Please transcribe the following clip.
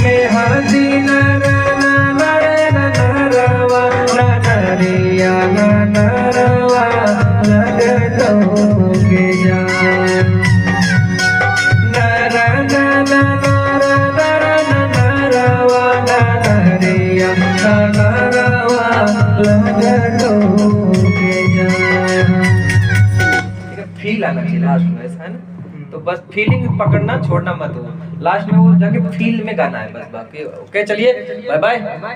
में हाथी नरवा नरिया नरवा लगतो के जा फील आना चाहिए लास्ट में, ऐसा है ना। तो बस फीलिंग पकड़ना, छोड़ना मत हो। लास्ट में वो जाके फील में गाना है बस, बाकी ओके। चलिए बाय बाय।